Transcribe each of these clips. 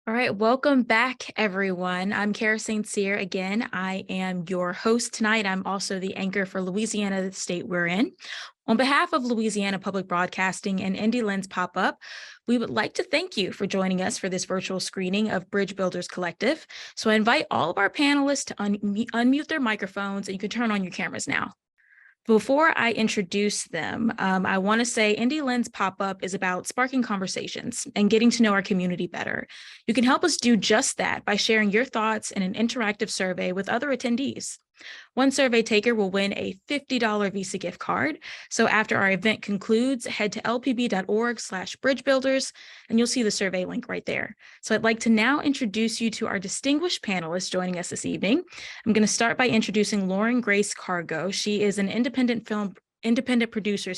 All right, welcome back, everyone. I'm Kara St. Cyr again. I am your host tonight. I'm also the anchor for Louisiana, the state we're in. On behalf of Louisiana Public Broadcasting and Indie Lens Pop-Up, we would like to thank you for joining us for this virtual screening of Bridge Builders Collective. So I invite all of our panelists to unmute their microphones, and you can turn on your cameras now. Before I introduce them, I want to say Indie Lens Pop-Up is about sparking conversations and getting to know our community better. You can help us do just that by sharing your thoughts in an interactive survey with other attendees. One survey taker will win a $50 Visa gift card. So after our event concludes, head to lpb.org/bridgebuilders, and you'll see the survey link right there. So I'd like to now introduce you to our distinguished panelists joining us this evening. I'm going to start by introducing Lauren Grace Cargo. She is an independent producer,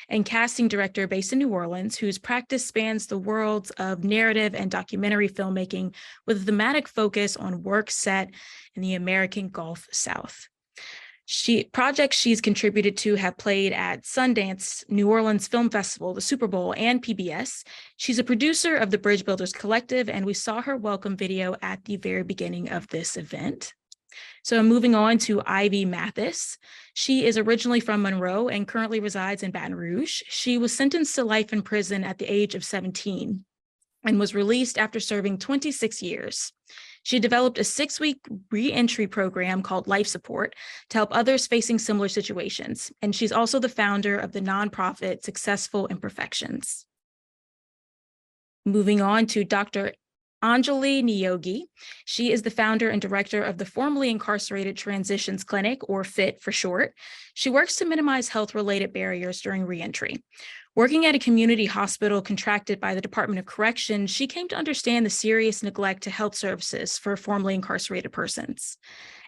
and casting director based in New Orleans, whose practice spans the worlds of narrative and documentary filmmaking with a thematic focus on work set in the American Gulf South. Projects she's contributed to have played at Sundance, New Orleans Film Festival, the Super Bowl, and PBS. She's a producer of the Bridge Builders Collective, and we saw her welcome video at the very beginning of this event. So moving on to Ivy Mathis. She is originally from Monroe and currently resides in Baton Rouge. She was sentenced to life in prison at the age of 17 and was released after serving 26 years. She developed a 6-week re-entry program called Life Support to help others facing similar situations. And she's also the founder of the nonprofit Successful Imperfections. Moving on to Dr. Anjali Niyogi. She is the founder and director of the formerly incarcerated Transitions Clinic, or FIT for short. She works to minimize health-related barriers during reentry. Working at a community hospital contracted by the Department of Corrections, she came to understand the serious neglect to health services for formerly incarcerated persons.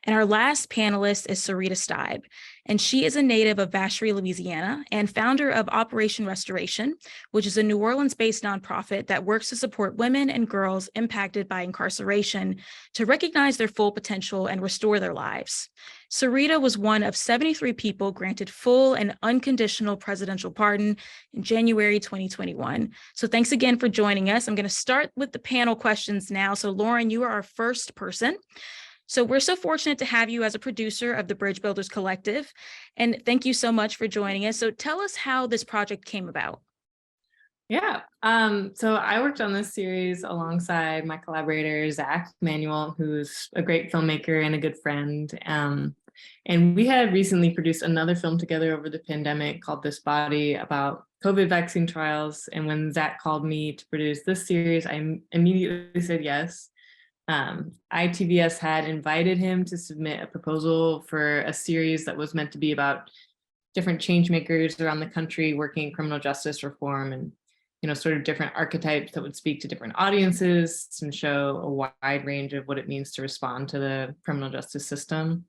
And our last panelist is Sarita Steib, and she is a native of Vacherie, Louisiana, and founder of Operation Restoration, which is a New Orleans-based nonprofit that works to support women and girls impacted by incarceration to recognize their full potential and restore their lives. Sarita was one of 73 people granted full and unconditional presidential pardon in January 2021. So thanks again for joining us. I'm going to start with the panel questions now. So Lauren, you are our first person. So we're so fortunate to have you as a producer of the Bridge Builders Collective, and thank you so much for joining us. So tell us how this project came about. Yeah, so I worked on this series alongside my collaborator, Zach Manuel, who's a great filmmaker and a good friend. And we had recently produced another film together over the pandemic called This Body about COVID vaccine trials. And when Zach called me to produce this series, I immediately said yes. ITVS had invited him to submit a proposal for a series that was meant to be about different change makers around the country working in criminal justice reform and, sort of different archetypes that would speak to different audiences and show a wide range of what it means to respond to the criminal justice system.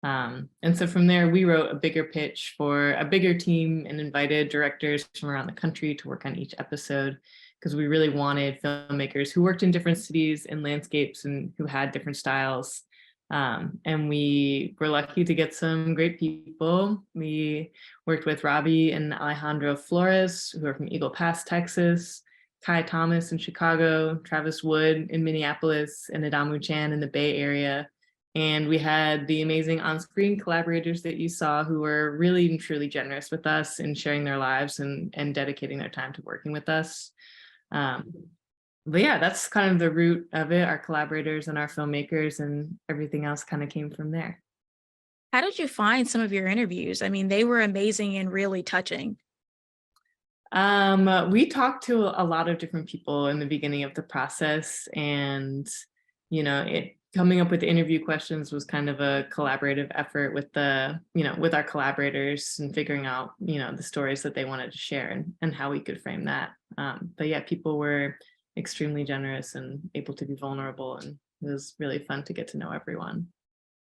And so from there, we wrote a bigger pitch for a bigger team and invited directors from around the country to work on each episode, because we really wanted filmmakers who worked in different cities and landscapes and who had different styles. And we were lucky to get some great people. We worked with Robbie and Alejandro Flores, who are from Eagle Pass, Texas, Kai Thomas in Chicago, Travis Wood in Minneapolis, and Adamu Chan in the Bay Area. And we had the amazing on-screen collaborators that you saw who were really and truly generous with us in sharing their lives and dedicating their time to working with us. But yeah, that's kind of the root of it, our collaborators and our filmmakers, and everything else kind of came from there. How did you find some of your interviews? I mean, they were amazing and really touching. We talked to a lot of different people in the beginning of the process, and coming up with the interview questions was kind of a collaborative effort with with our collaborators and figuring out, the stories that they wanted to share and how we could frame that. But yeah, people were extremely generous and able to be vulnerable, and it was really fun to get to know everyone.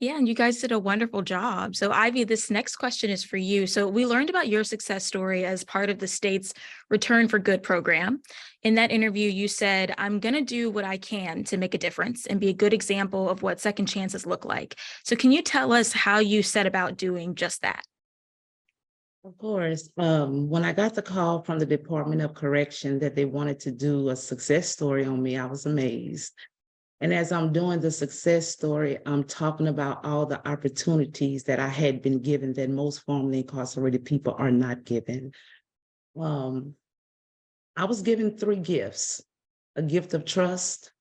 Yeah, and you guys did a wonderful job. So Ivy, this next question is for you. So we learned about your success story as part of the state's Return for Good program. In that interview, you said, I'm going to do what I can to make a difference and be a good example of what second chances look like. So can you tell us how you set about doing just that? Of course, when I got the call from the Department of Correction that they wanted to do a success story on me, I was amazed. And as I'm doing the success story, I'm talking about all the opportunities that I had been given that most formerly incarcerated people are not given. Um, I was given three gifts: a gift of trust,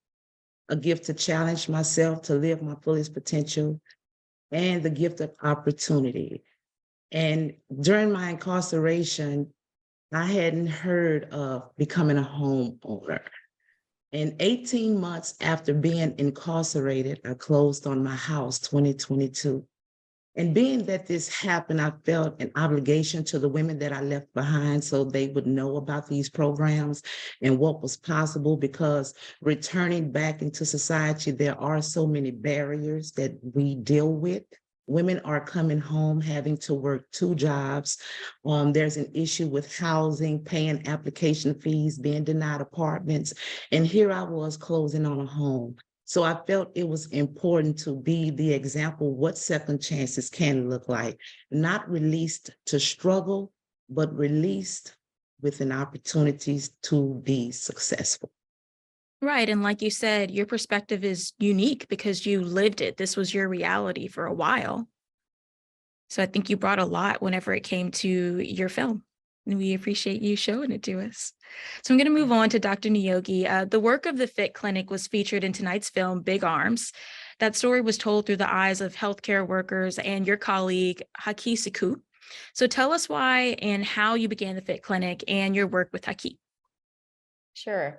a gift to challenge myself to live my fullest potential, and the gift of opportunity. And during my incarceration, I hadn't heard of becoming a homeowner. And 18 months after being incarcerated, I closed on my house 2022. And being that this happened, I felt an obligation to the women that I left behind so they would know about these programs and what was possible, because returning back into society, there are so many barriers that we deal with. Women are coming home having to work two jobs. There's an issue with housing, paying application fees, being denied apartments. And here I was closing on a home. So I felt it was important to be the example what second chances can look like, not released to struggle, but released with an opportunities to be successful. Right. And like you said, your perspective is unique because you lived it. This was your reality for a while. So I think you brought a lot whenever it came to your film. And we appreciate you showing it to us. So I'm going to move on to Dr. Niyogi. The work of the Fit Clinic was featured in tonight's film, Big Arms. That story was told through the eyes of healthcare workers and your colleague, Haki Siku. So tell us why and how you began the Fit Clinic and your work with Haki. Sure.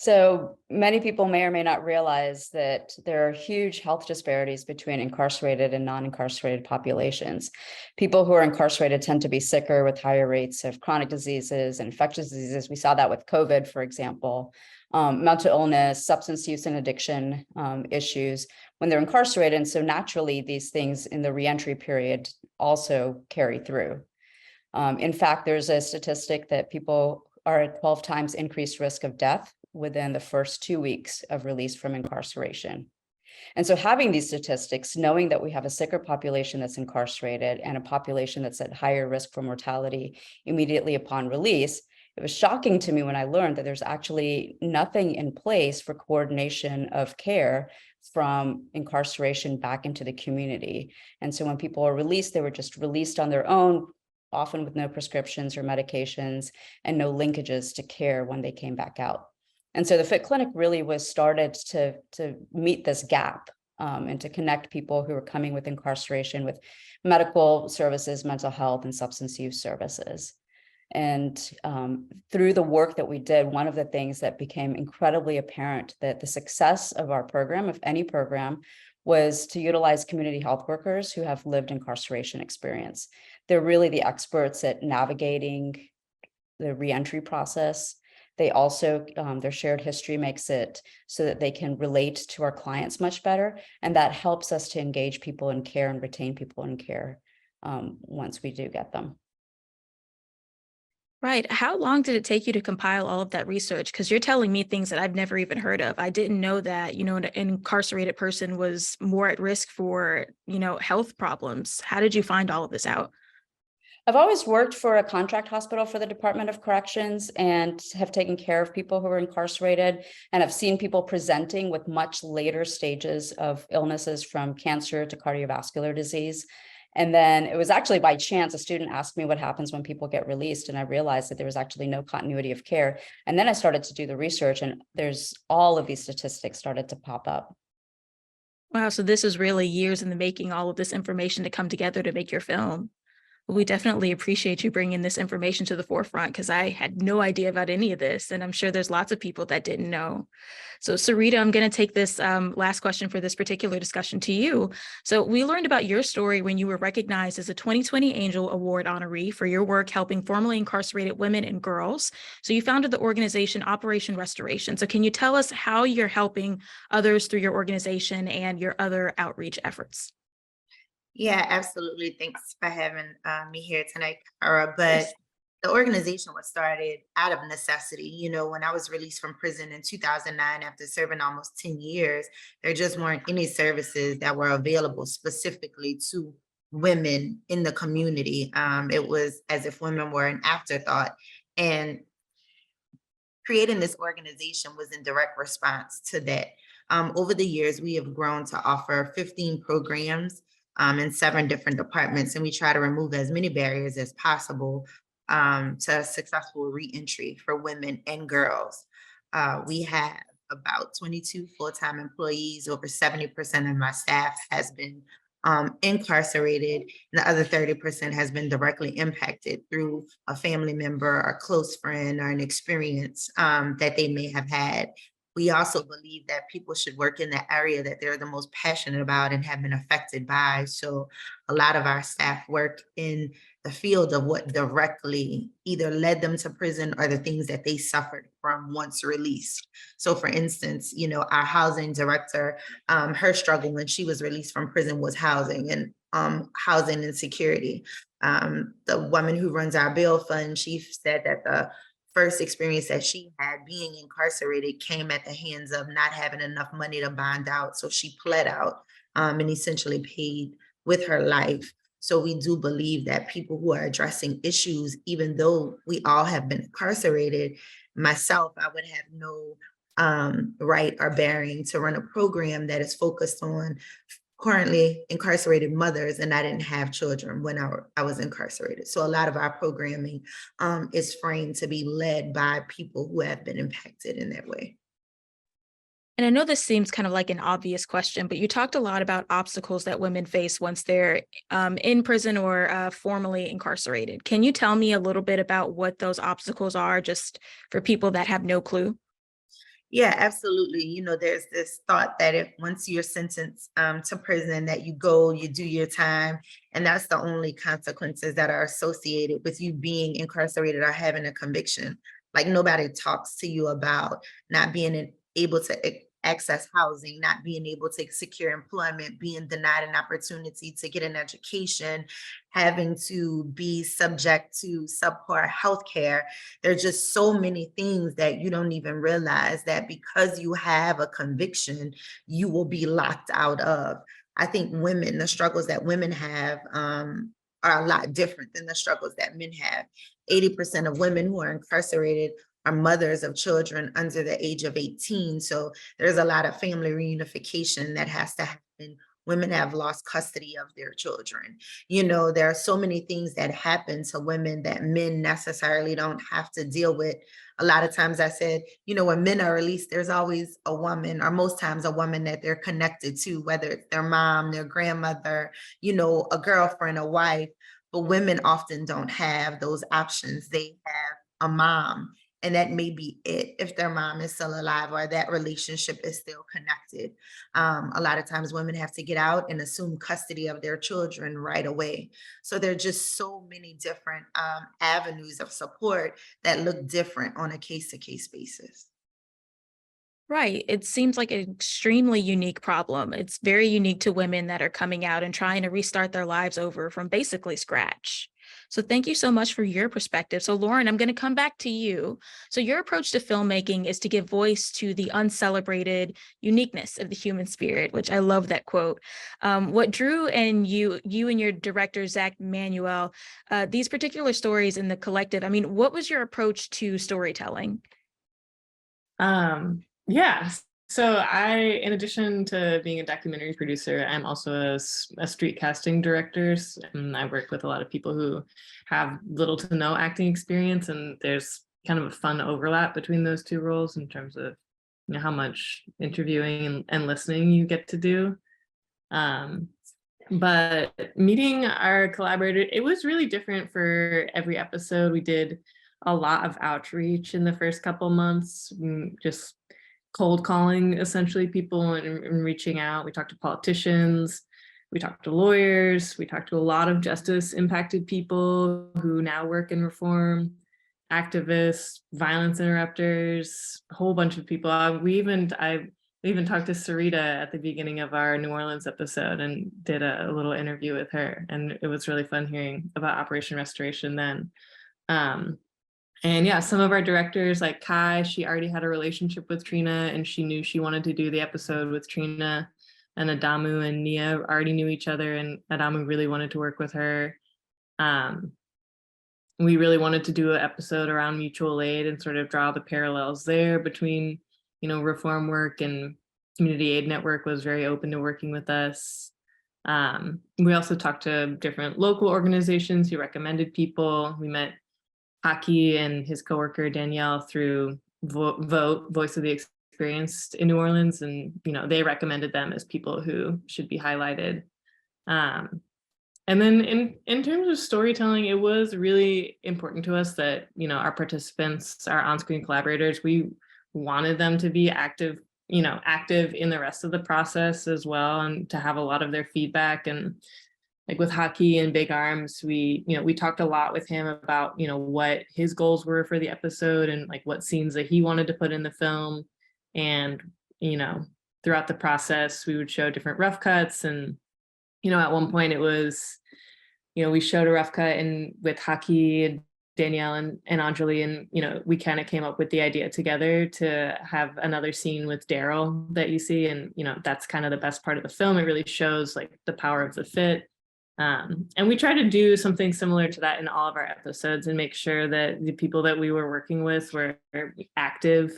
So many people may or may not realize that there are huge health disparities between incarcerated and non-incarcerated populations. People who are incarcerated tend to be sicker with higher rates of chronic diseases and infectious diseases. We saw that with COVID, for example, mental illness, substance use and addiction issues when they're incarcerated. And so naturally, these things in the reentry period also carry through. In fact, there's a statistic that people are at 12 times increased risk of death within the first 2 weeks of release from incarceration. And so having these statistics, knowing that we have a sicker population that's incarcerated and a population that's at higher risk for mortality immediately upon release, it was shocking to me when I learned that there's actually nothing in place for coordination of care from incarceration back into the community. And so when people are released, they were just released on their own, often with no prescriptions or medications and no linkages to care when they came back out. And so the Fit Clinic really was started to meet this gap and to connect people who are coming with incarceration with medical services, mental health, and substance use services. And through the work that we did, one of the things that became incredibly apparent that the success of our program, of any program, was to utilize community health workers who have lived incarceration experience. They're really the experts at navigating the reentry process. They also, their shared history makes it so that they can relate to our clients much better. And that helps us to engage people in care and retain people in care once we do get them. Right. How long did it take you to compile all of that research? Because you're telling me things that I've never even heard of. I didn't know that, an incarcerated person was more at risk for, health problems. How did you find all of this out? I've always worked for a contract hospital for the Department of Corrections and have taken care of people who are incarcerated, and I've seen people presenting with much later stages of illnesses from cancer to cardiovascular disease. And then it was actually by chance, a student asked me what happens when people get released, and I realized that there was actually no continuity of care. And then I started to do the research, and there's all of these statistics started to pop up. Wow. So this is really years in the making, all of this information to come together to make your film. We definitely appreciate you bringing this information to the forefront because I had no idea about any of this. And I'm sure there's lots of people that didn't know. So Sarita, I'm going to take this last question for this particular discussion to you. So we learned about your story when you were recognized as a 2020 Angel Award honoree for your work helping formerly incarcerated women and girls. So you founded the organization Operation Restoration. So can you tell us how you're helping others through your organization and your other outreach efforts? Yeah, absolutely. Thanks for having me here tonight, Kara. But the organization was started out of necessity. When I was released from prison in 2009 after serving almost 10 years, there just weren't any services that were available specifically to women in the community. It was as if women were an afterthought. And creating this organization was in direct response to that. Over the years, we have grown to offer 15 programs in 7 different departments, and we try to remove as many barriers as possible to successful reentry for women and girls. We have about 22 full-time employees. Over 70% of my staff has been incarcerated, and the other 30% has been directly impacted through a family member or close friend or an experience that they may have had. We also believe that people should work in the area that they're the most passionate about and have been affected by. So a lot of our staff work in the field of what directly either led them to prison or the things that they suffered from once released. So for instance, you know, our housing director, her struggle when she was released from prison was housing and housing insecurity. The woman who runs our bail fund, she said that the first experience that she had being incarcerated came at the hands of not having enough money to bond out. So she pled out and essentially paid with her life. So we do believe that people who are addressing issues, even though we all have been incarcerated, myself, I would have no right or bearing to run a program that is focused on currently incarcerated mothers, and I didn't have children when I was incarcerated. So a lot of our programming is framed to be led by people who have been impacted in that way. And I know this seems kind of like an obvious question, but you talked a lot about obstacles that women face once they're in prison or formally incarcerated. Can you tell me a little bit about what those obstacles are, just for people that have no clue? Yeah, absolutely. You know, there's this thought that if once you're sentenced to prison, that you go, you do your time, and that's the only consequences that are associated with you being incarcerated or having a conviction. Like nobody talks to you about not being able to access housing, not being able to secure employment, being denied an opportunity to get an education, having to be subject to subpar healthcare. There's just so many things that you don't even realize that because you have a conviction, you will be locked out of. I think women, the struggles that women have are a lot different than the struggles that men have. 80% of women who are incarcerated are mothers of children under the age of 18. So there's a lot of family reunification that has to happen. Women have lost custody of their children. You know, there are so many things that happen to women that men necessarily don't have to deal with. A lot of times I said, you know, when men are released, there's always a woman, or most times a woman that they're connected to, whether it's their mom, their grandmother, you know, a girlfriend, a wife. But women often don't have those options. They have a mom, and that may be it if their mom is still alive or that relationship is still connected. A lot of times women have to get out and assume custody of their children right away. So there are just so many different avenues of support that look different on a case-to-case basis. Right. It seems like an extremely unique problem. It's very unique to women that are coming out and trying to restart their lives over from basically scratch. So thank you so much for your perspective. So Lauren, I'm going to come back to you. So your approach to filmmaking is to give voice to the uncelebrated uniqueness of the human spirit, which I love that quote. What drew and you and your director, Zach Manuel, these particular stories in the collective, I mean, what was your approach to storytelling? Yeah. So in addition to being a documentary producer, I'm also a street casting director. And I work with a lot of people who have little to no acting experience. And there's kind of a fun overlap between those two roles in terms of, you know, how much interviewing and listening you get to do. But meeting our collaborator, it was really different for every episode. We did a lot of outreach in the first couple months, just cold calling essentially people and reaching out. We talked to politicians, we talked to lawyers, we talked to a lot of justice impacted people who now work in reform, activists, violence interrupters, a whole bunch of people. I even talked to Sarita at the beginning of our New Orleans episode and did a little interview with her. And it was really fun hearing about Operation Restoration then. And yeah, some of our directors like Kai, she already had a relationship with Trina and she knew she wanted to do the episode with Trina. and Adamu and Nia already knew each other, and Adamu really wanted to work with her. We really wanted to do an episode around mutual aid and sort of draw the parallels there between, reform work, and Community Aid Network was very open to working with us. We also talked to different local organizations who recommended people. We met Haki and his coworker Danielle through Vote, Voice of the Experienced in New Orleans, and they recommended them as people who should be highlighted. And then in terms of storytelling, it was really important to us that, our participants, our on-screen collaborators, we wanted them to be active in the rest of the process as well, and to have a lot of their feedback. And like with Haki and Big Arms, we talked a lot with him about, what his goals were for the episode, and like what scenes that he wanted to put in the film. And, throughout the process, we would show different rough cuts. And at one point it was, we showed a rough cut and with Haki and Danielle and Anjali, and, we kind of came up with the idea together to have another scene with Daryl that you see. And, that's kind of the best part of the film. It really shows like the power of the fit. And we try to do something similar to that in all of our episodes, and make sure that the people that we were working with were active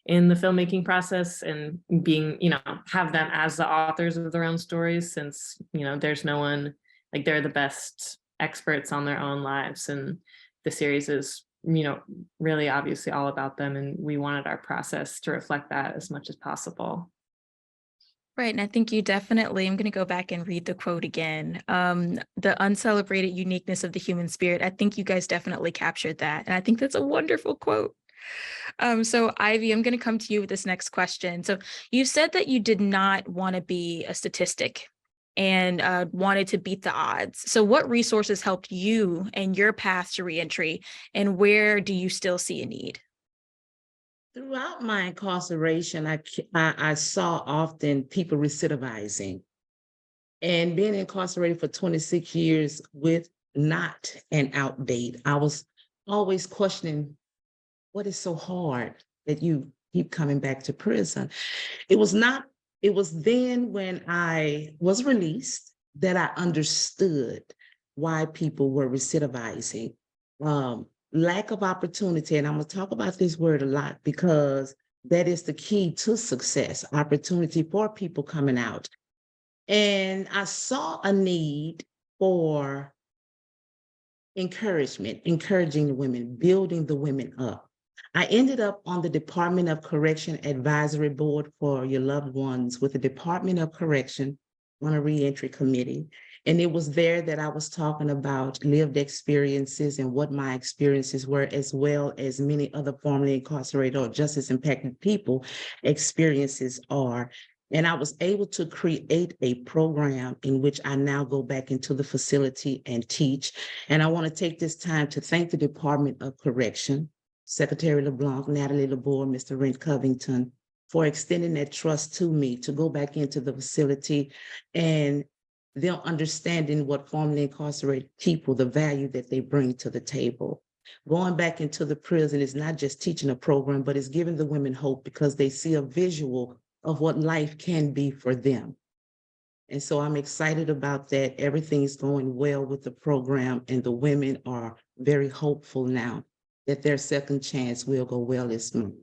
in the filmmaking process, and being, have them as the authors of their own stories, since, there's no one, like, they're the best experts on their own lives. And the series is, really obviously all about them. And we wanted our process to reflect that as much as possible. Right. And I think you definitely, I'm going to go back and read the quote again. The uncelebrated uniqueness of the human spirit. I think you guys definitely captured that. And I think that's a wonderful quote. So Ivy, I'm going to come to you with this next question. So you said that you did not want to be a statistic and wanted to beat the odds. So what resources helped you and your path to reentry, and where do you still see a need? Throughout my incarceration, I saw often people recidivizing, and being incarcerated for 26 years with not an out date, I was always questioning, what is so hard that you keep coming back to prison? It was then when I was released that I understood why people were recidivizing. Lack of opportunity, and I'm going to talk about this word a lot because that is the key to success, opportunity for people coming out. And I saw a need for encouragement, encouraging the women, building the women up. I ended up on the Department of Correction Advisory Board for Your Loved Ones with the Department of Correction on a reentry committee. And it was there that I was talking about lived experiences and what my experiences were, as well as many other formerly incarcerated or justice impacted people experiences are. And I was able to create a program in which I now go back into the facility and teach. And I want to take this time to thank the Department of Correction, Secretary LeBlanc, Natalie LeBoer, Mr. Rent Covington, for extending that trust to me to go back into the facility, and them understanding what formerly incarcerated people, the value that they bring to the table. Going back into the prison is not just teaching a program, but it's giving the women hope because they see a visual of what life can be for them. And so I'm excited about that. Everything's going well with the program, and the women are very hopeful now that their second chance will go well this month.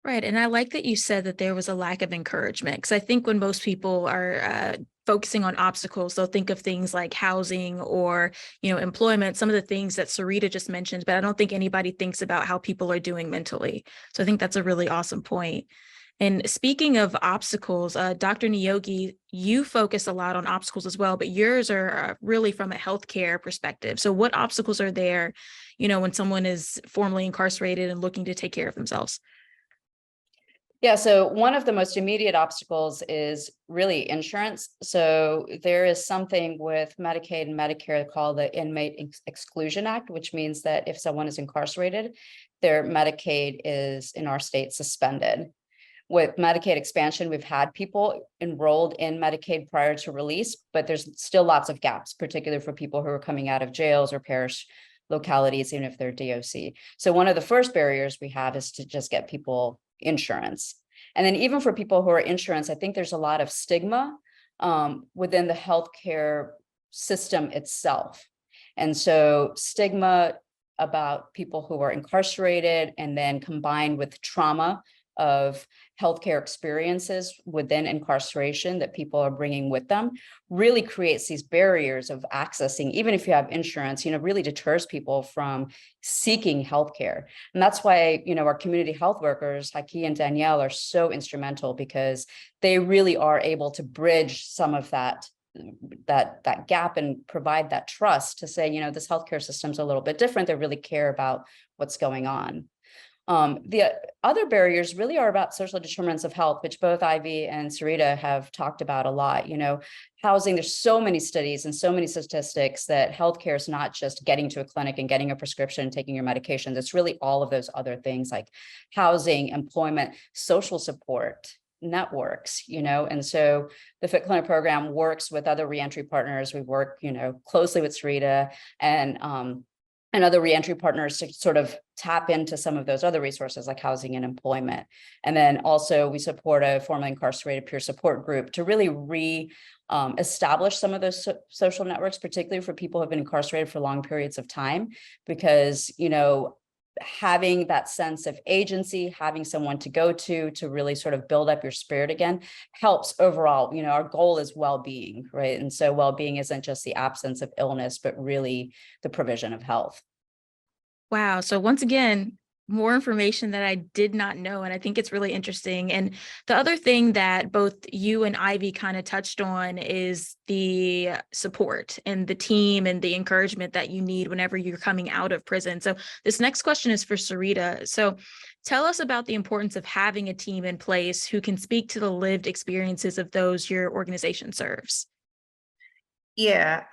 Right. And I like that you said that there was a lack of encouragement, because I think when most people are focusing on obstacles, they'll think of things like housing or, employment, some of the things that Sarita just mentioned, but I don't think anybody thinks about how people are doing mentally. So I think that's a really awesome point. And speaking of obstacles, Dr. Niyogi, you focus a lot on obstacles as well, but yours are really from a healthcare perspective. So what obstacles are there, when someone is formerly incarcerated and looking to take care of themselves? Yeah, so one of the most immediate obstacles is really insurance. So there is something with Medicaid and Medicare called the Inmate Exclusion Act, which means that if someone is incarcerated, their Medicaid is in our state suspended. With Medicaid expansion, we've had people enrolled in Medicaid prior to release, but there's still lots of gaps, particularly for people who are coming out of jails or parish localities, even if they're DOC. So one of the first barriers we have is to just get people insurance. And then even for people who are insurance, I think there's a lot of stigma within the healthcare system itself. And so stigma about people who are incarcerated, and then combined with trauma of healthcare experiences within incarceration that people are bringing with them, really creates these barriers of accessing, even if you have insurance, really deters people from seeking healthcare. And that's why, our community health workers, Haki and Danielle, are so instrumental, because they really are able to bridge some of that gap and provide that trust to say, this healthcare system's a little bit different. They really care about what's going on. The other barriers really are about social determinants of health, which both Ivy and Sarita have talked about a lot. Housing, there's so many studies and so many statistics that healthcare is not just getting to a clinic and getting a prescription and taking your medications. It's really all of those other things like housing, employment, social support networks, and so the Fit Clinic program works with other reentry partners. We work, closely with Sarita and other reentry partners to sort of tap into some of those other resources like housing and employment. And then also we support a formerly incarcerated peer support group to really establish some of those social networks, particularly for people who have been incarcerated for long periods of time, because, having that sense of agency, having someone to go to really sort of build up your spirit again, helps overall. Our goal is well-being, right? And so well-being isn't just the absence of illness, but really the provision of health. Wow. So once again, more information that I did not know. And I think it's really interesting. And the other thing that both you and Ivy kind of touched on is the support and the team and the encouragement that you need whenever you're coming out of prison. So this next question is for Sarita. So tell us about the importance of having a team in place who can speak to the lived experiences of those your organization serves. Yeah,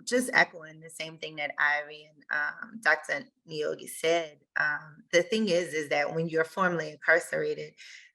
just echoing the same thing that Ivy and Dr. Niyogi said. The thing is that when you're formerly incarcerated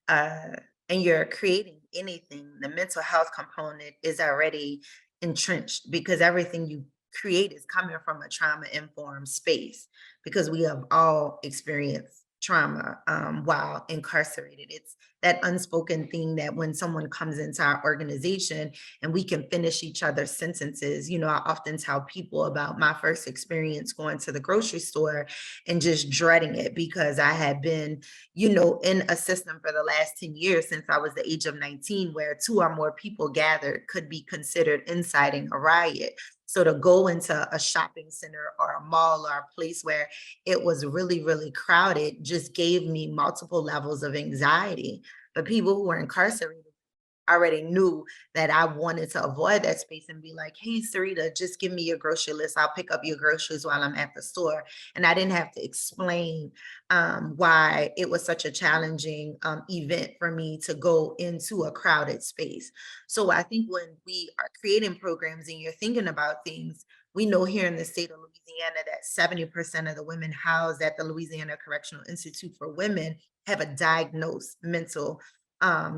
and you're creating anything, the mental health component is already entrenched, because everything you create is coming from a trauma-informed space, because we have all experienced trauma while incarcerated. It's that unspoken thing that when someone comes into our organization and we can finish each other's sentences. I often tell people about my first experience going to the grocery store and just dreading it, because I had been, in a system for the last 10 years since I was the age of 19, where 2 or more people gathered could be considered inciting a riot. So to go into a shopping center or a mall or a place where it was really, really crowded just gave me multiple levels of anxiety. But people who were incarcerated already knew that I wanted to avoid that space and be like, hey, Sarita, just give me your grocery list. I'll pick up your groceries while I'm at the store. And I didn't have to explain why it was such a challenging event for me to go into a crowded space. So I think when we are creating programs and you're thinking about things, we know here in the state of Louisiana that 70% of the women housed at the Louisiana Correctional Institute for Women have a diagnosed mental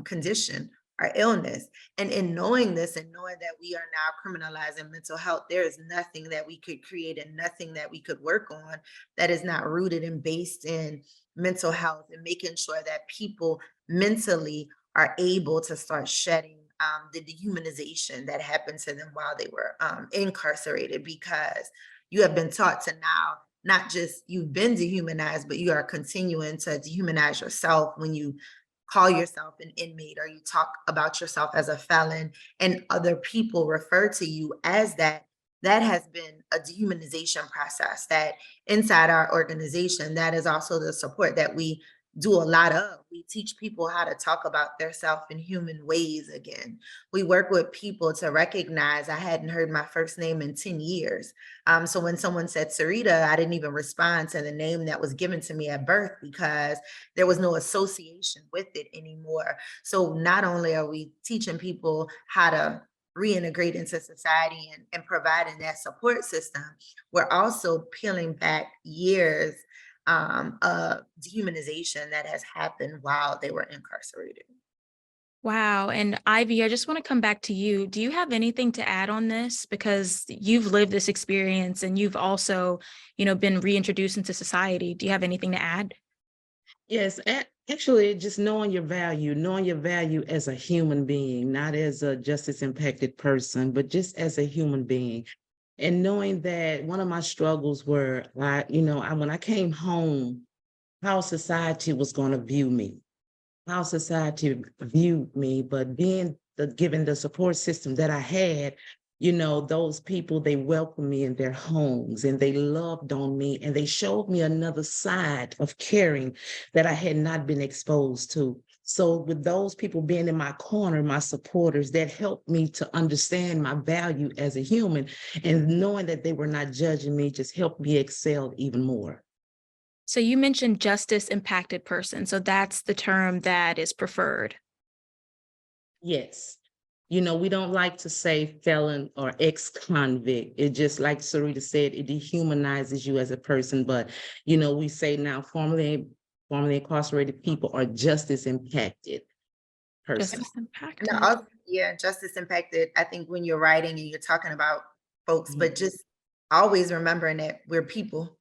condition or illness. And in knowing this and knowing that we are now criminalizing mental health, there is nothing that we could create and nothing that we could work on that is not rooted and based in mental health and making sure that people mentally are able to start shedding the dehumanization that happened to them while they were incarcerated, because you have been taught to now not just you've been dehumanized, but you are continuing to dehumanize yourself when you call yourself an inmate or you talk about yourself as a felon and other people refer to you as that. That has been a dehumanization process that inside our organization, that is also the support that we do a lot of. We teach people how to talk about their self in human ways again. We work with people to recognize I hadn't heard my first name in 10 years. So when someone said Sarita, I didn't even respond to the name that was given to me at birth, because there was no association with it anymore. So not only are we teaching people how to reintegrate into society and providing that support system, we're also peeling back years of dehumanization that has happened while they were incarcerated. Wow. And Ivy, I just want to come back to you. Do you have anything to add on this? Because you've lived this experience and you've also, been reintroduced into society. Do you have anything to add? Yes, Actually, just knowing your value as a human being, not as a justice impacted person, but just as a human being. And knowing that one of my struggles were, when I came home, how society was going to view me, how society viewed me, but given the support system that I had, those people, they welcomed me in their homes and they loved on me and they showed me another side of caring that I had not been exposed to. So with those people being in my corner, my supporters, that helped me to understand my value as a human, and knowing that they were not judging me just helped me excel even more. So you mentioned justice impacted person. So that's the term that is preferred. Yes. We don't like to say felon or ex-convict. It just, like Sarita said, it dehumanizes you as a person. But, we say now formerly incarcerated people are justice impacted person. Justice impacted. No, yeah, justice impacted. I think when you're writing and you're talking about folks, but just always remembering that we're people.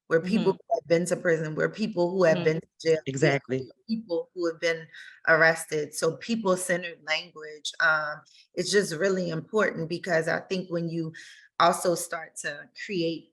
We're people who have been to prison. We're people who have been to jail. Exactly. We're people who have been arrested. So people-centered language, it's just really important, because I think when you also start to create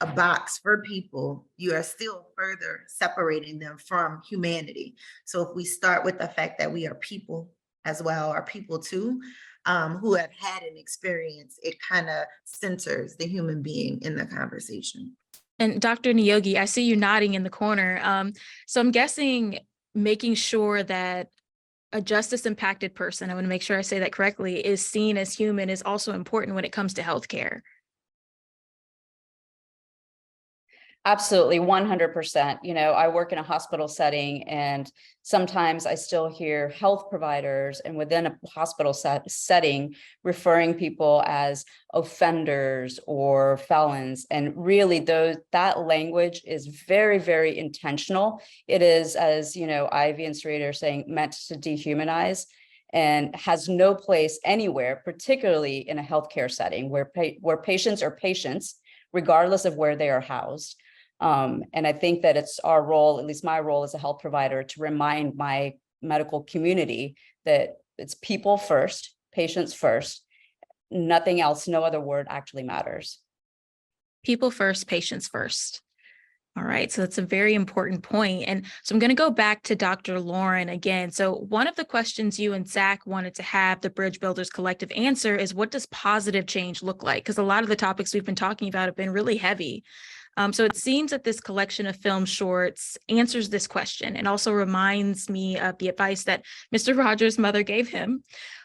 a box for people, you are still further separating them from humanity. So if we start with the fact that we are people as well, are people too, who have had an experience, it kind of centers the human being in the conversation. And Dr. Niyogi, I see you nodding in the corner. So I'm guessing making sure that a justice impacted person, I want to make sure I say that correctly, is seen as human is also important when it comes to healthcare. Absolutely, 100%. I work in a hospital setting, and sometimes I still hear health providers and within a hospital setting referring people as offenders or felons. And really, that language is very, very intentional. It is, as Ivy and Sarita are saying, meant to dehumanize, and has no place anywhere, particularly in a healthcare setting where patients are patients, regardless of where they are housed. And I think that it's our role, at least my role as a health provider, to remind my medical community that it's people first, patients first, nothing else, no other word actually matters. People first, patients first. All right, so that's a very important point. And so I'm going to go back to Dr. Lauren again. So one of the questions you and Zach wanted to have the Bridge Builders Collective answer is, what does positive change look like? Because a lot of the topics we've been talking about have been really heavy. So it seems that this collection of film shorts answers this question and also reminds me of the advice that Mr. Rogers' mother gave him.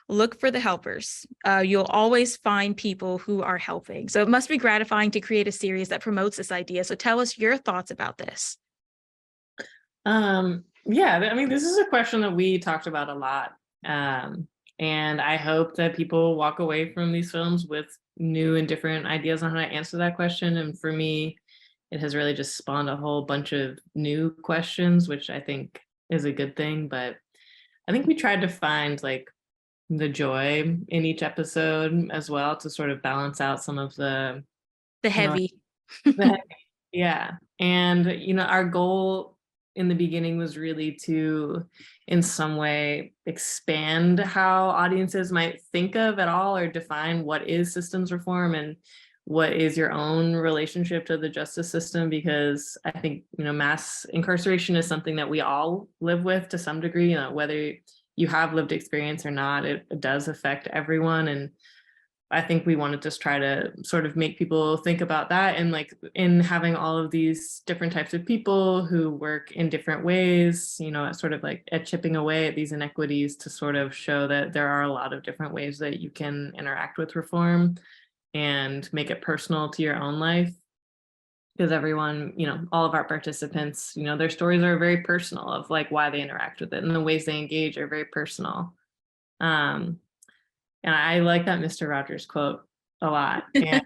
Look for the helpers. You'll always find people who are helping. So it must be gratifying to create a series that promotes this idea. So tell us your thoughts about this. Yeah, I mean, this is a question that we talked about a lot. And I hope that people walk away from these films with new and different ideas on how to answer that question. And for me, it has really just spawned a whole bunch of new questions, which I think is a good thing. But I think we tried to find like the joy in each episode as well, to sort of balance out some of the heavy. Yeah. And, our goal in the beginning was really to, in some way, expand how audiences might think of at all or define what is systems reform and what is your own relationship to the justice system, because I think, mass incarceration is something that we all live with to some degree, whether you have lived experience or not, it does affect everyone. And I think we want to just try to sort of make people think about that, and like in having all of these different types of people who work in different ways, sort of like at chipping away at these inequities to sort of show that there are a lot of different ways that you can interact with reform and make it personal to your own life. Because everyone, all of our participants, their stories are very personal of like why they interact with it, and the ways they engage are very personal. And I like that Mr. Rogers quote a lot. And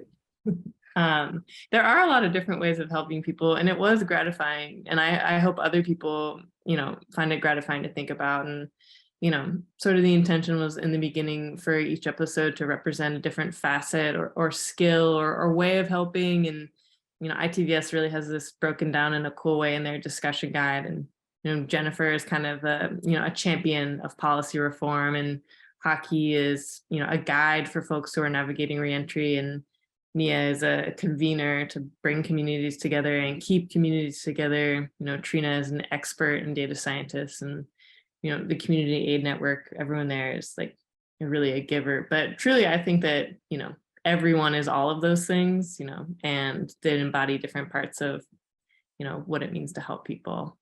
there are a lot of different ways of helping people, and it was gratifying. And I hope other people, find it gratifying to think about. And, sort of the intention was in the beginning for each episode to represent a different facet or skill or way of helping. And, ITVS really has this broken down in a cool way in their discussion guide. And Jennifer is kind of a champion of policy reform, and Haki is, a guide for folks who are navigating reentry, and Nia is a convener to bring communities together and keep communities together. Trina is an expert and data scientist, and the community aid network, everyone there is like really a giver. But truly, I think that everyone is all of those things, and they embody different parts of what it means to help people.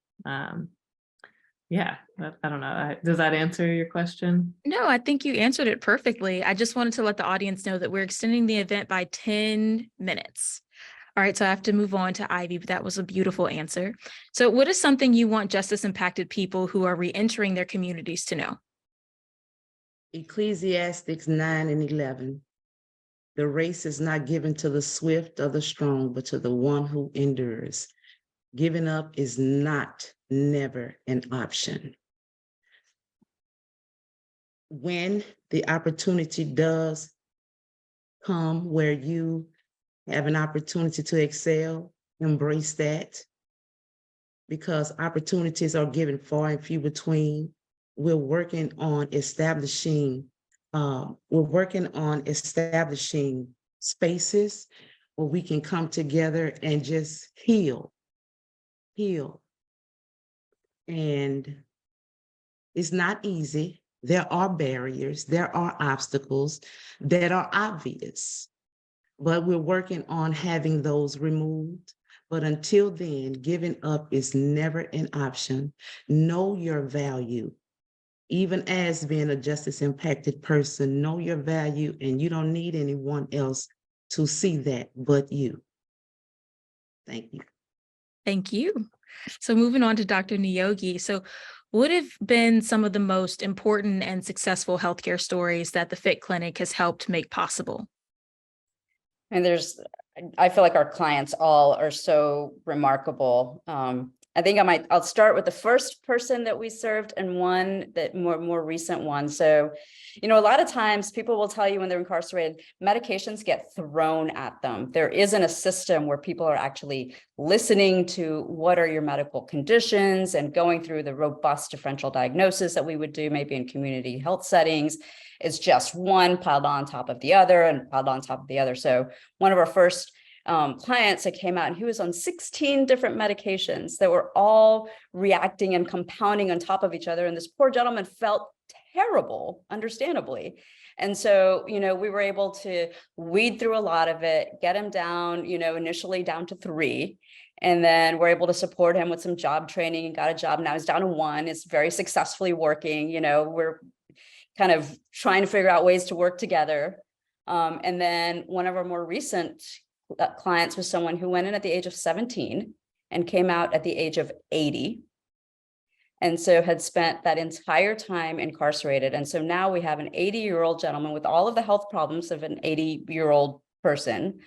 Yeah, I don't know. Does that answer your question? No, I think you answered it perfectly. I just wanted to let the audience know that we're extending the event by 10 minutes. All right, so I have to move on to Ivy, but that was a beautiful answer. So what is something you want justice impacted people who are reentering their communities to know? Ecclesiastes 9 and 11. The race is not given to the swift or the strong, but to the one who endures. Giving up is never an option. When the opportunity does come where you have an opportunity to excel, embrace that, because opportunities are given far and few between. We're working on establishing spaces where we can come together and just heal. And it's not easy. There are barriers, there are obstacles that are obvious, but we're working on having those removed. But until then, giving up is never an option. Know your value. Even as being a justice impacted person, know your value, and you don't need anyone else to see that but you. Thank you. Thank you. So moving on to Dr. Niyogi. So what have been some of the most important and successful healthcare stories that the FIT Clinic has helped make possible? And I feel like our clients all are so remarkable. I think I'll start with the first person that we served and one that more recent one. So, a lot of times people will tell you when they're incarcerated, medications get thrown at them. There isn't a system where people are actually listening to what are your medical conditions and going through the robust differential diagnosis that we would do maybe in community health settings. It's just one piled on top of the other and piled on top of the other. So one of our first clients that came out, and he was on 16 different medications that were all reacting and compounding on top of each other. And this poor gentleman felt terrible, understandably. And so, we were able to weed through a lot of it, get him down, initially down to 3. And then we're able to support him with some job training and got a job. Now he's down to 1. It's very successfully working. We're kind of trying to figure out ways to work together. And then one of our more recent clients was someone who went in at the age of 17 and came out at the age of 80. And so had spent that entire time incarcerated. And so now we have an 80-year-old gentleman with all of the health problems of an 80-year-old person.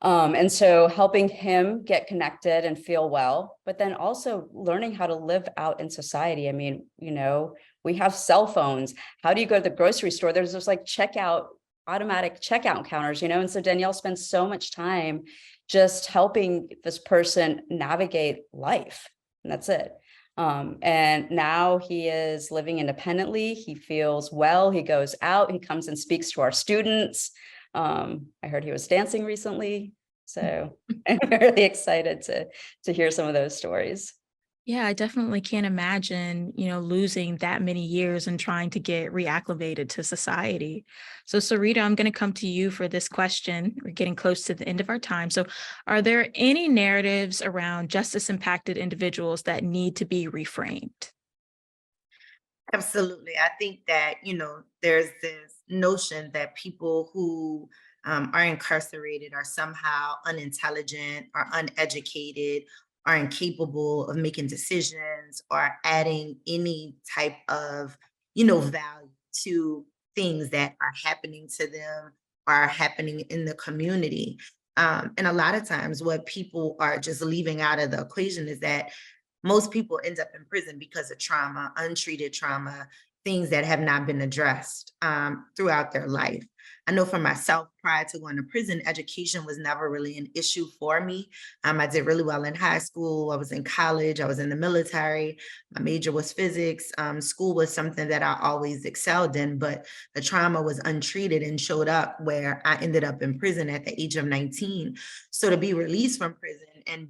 And so helping him get connected and feel well, but then also learning how to live out in society. I mean, we have cell phones. How do you go to the grocery store? There's just like automatic checkout counters, and so Danielle spends so much time just helping this person navigate life, and that's it. And now he is living independently. He feels well. He goes out. He comes and speaks to our students. I heard he was dancing recently, so I'm really excited to hear some of those stories. Yeah, I definitely can't imagine, losing that many years and trying to get reacclimated to society. So Sarita, I'm going to come to you for this question. We're getting close to the end of our time. So are there any narratives around justice impacted individuals that need to be reframed? Absolutely. I think that, there's this notion that people who are incarcerated are somehow unintelligent or uneducated, are incapable of making decisions or adding any type of, value to things that are happening to them or are happening in the community. And a lot of times what people are just leaving out of the equation is that most people end up in prison because of trauma, untreated trauma, things that have not been addressed throughout their life. I know for myself, prior to going to prison, education was never really an issue for me. I did really well in high school. I was in college. I was in the military. My major was physics. School was something that I always excelled in, but the trauma was untreated and showed up where I ended up in prison at the age of 19. So to be released from prison and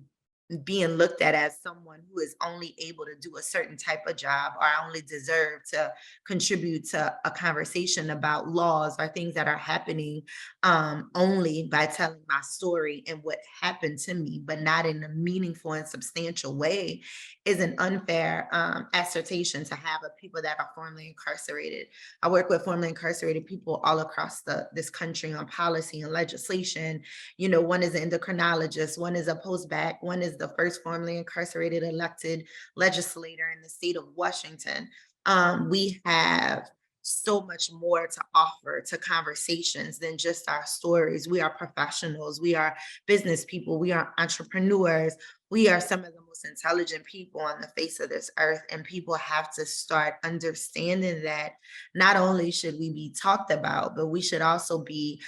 being looked at as someone who is only able to do a certain type of job, or I only deserve to contribute to a conversation about laws or things that are happening only by telling my story and what happened to me, but not in a meaningful and substantial way, is an unfair assertion to have of people that are formerly incarcerated. I work with formerly incarcerated people all across this country on policy and legislation. One is an endocrinologist, one is a post-bac, one is the first formerly incarcerated elected legislator in the state of Washington. We have so much more to offer to conversations than just our stories. We are professionals, we are business people, we are entrepreneurs, we are some of the most intelligent people on the face of this earth, and people have to start understanding that not only should we be talked about, but we should also be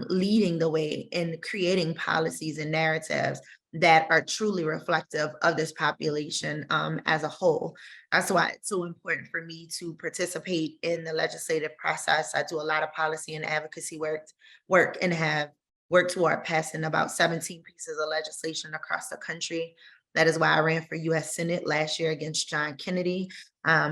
leading the way in creating policies and narratives that are truly reflective of this population as a whole. That's why it's so important for me to participate in the legislative process. I do a lot of policy and advocacy work and have worked toward passing about 17 pieces of legislation across the country. That is why I ran for US Senate last year against John Kennedy,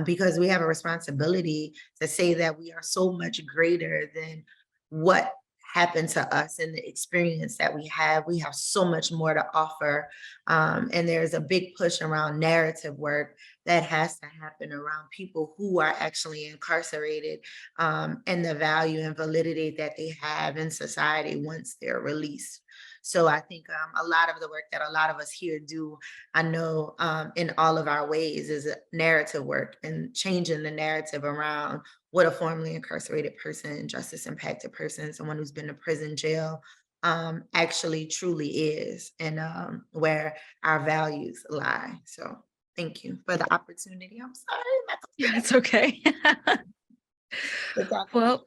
because we have a responsibility to say that we are so much greater than what happened to us and the experience that we have. We have so much more to offer. And there's a big push around narrative work that has to happen around people who are actually incarcerated, and the value and validity that they have in society once they're released. So I think a lot of the work that a lot of us here do, I know in all of our ways, is narrative work and changing the narrative around what a formerly incarcerated person, justice impacted person, someone who's been to prison, jail, actually truly is, and where our values lie. So thank you for the opportunity. I'm sorry. It's okay. Well,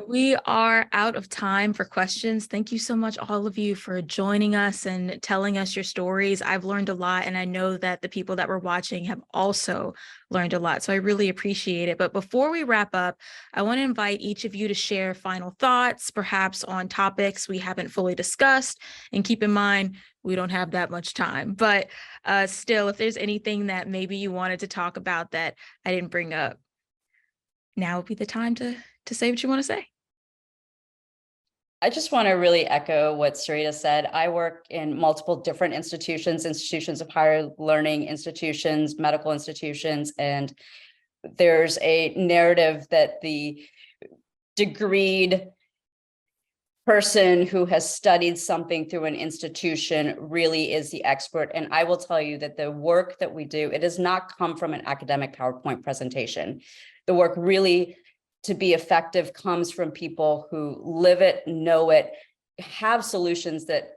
we are out of time for questions. Thank you so much, all of you, for joining us and telling us your stories. I've learned a lot, and I know that the people that were watching have also learned a lot. So I really appreciate it. But before we wrap up, I want to invite each of you to share final thoughts, perhaps on topics we haven't fully discussed. And keep in mind, we don't have that much time. But still, if there's anything that maybe you wanted to talk about that I didn't bring up, now would be the time to say what you want to say. I just want to really echo what Sarita said. I work in multiple different institutions of higher learning institutions, medical institutions, and there's a narrative that the degreed person who has studied something through an institution really is the expert. And I will tell you that the work that we do, it does not come from an academic PowerPoint presentation. The work really, to be effective, comes from people who live it, know it, have solutions that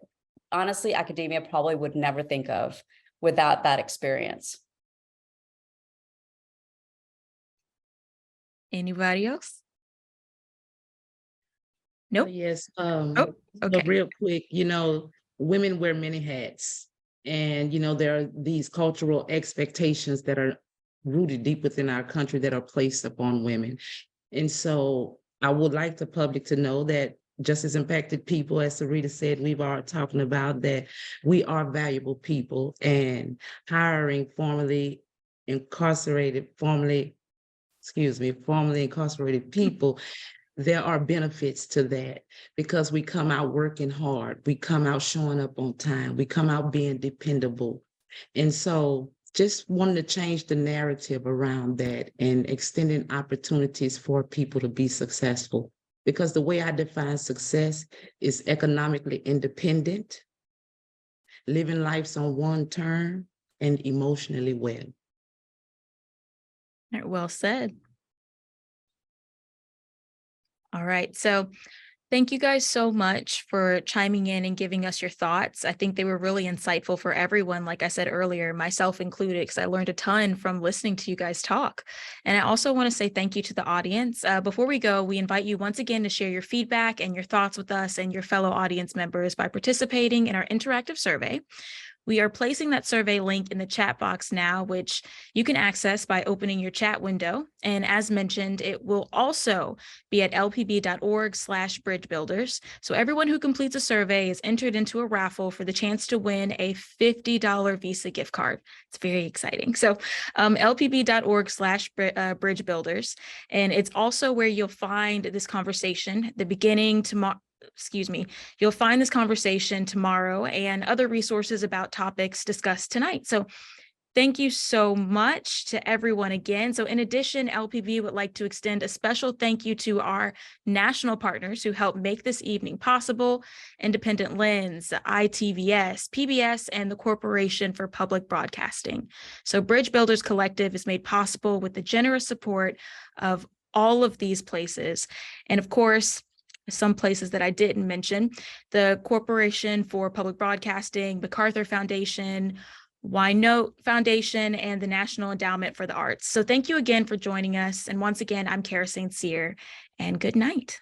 honestly academia probably would never think of without that experience. Anybody else? Nope. Yes. Okay. But real quick, women wear many hats, and there are these cultural expectations that are rooted deep within our country that are placed upon women. And so I would like the public to know that justice impacted people, as Sarita said, we've already talking about that we are valuable people, and hiring formerly incarcerated people, there are benefits to that, because we come out working hard, we come out showing up on time, we come out being dependable. And so just wanting to change the narrative around that and extending opportunities for people to be successful. Because the way I define success is economically independent, living lives on one term, and emotionally well. Well said. All right. So Thank you guys so much for chiming in and giving us your thoughts. I think they were really insightful for everyone, like I said earlier, myself included, because I learned a ton from listening to you guys talk. And I also want to say thank you to the audience. Before we go, we invite you once again to share your feedback and your thoughts with us and your fellow audience members by participating in our interactive survey. We are placing that survey link in the chat box now, which you can access by opening your chat window. And as mentioned, it will also be at lpb.org/bridgebuilders. So everyone who completes a survey is entered into a raffle for the chance to win a $50 Visa gift card. It's very exciting. So lpb.org/bridgebuilders. And it's also where you'll find this conversation, the beginning tomorrow. You'll find this conversation tomorrow and other resources about topics discussed tonight. So thank you so much to everyone again. So in addition, LPB would like to extend a special thank you to our national partners who helped make this evening possible: Independent Lens, ITVS, PBS, and the Corporation for Public Broadcasting. So Bridge Builders Collective is made possible with the generous support of all of these places. And of course, some places that I didn't mention: the Corporation for Public Broadcasting, MacArthur Foundation, Why Note Foundation, and the National Endowment for the Arts. So thank you again for joining us. And once again, I'm Kara St. Cyr, and good night.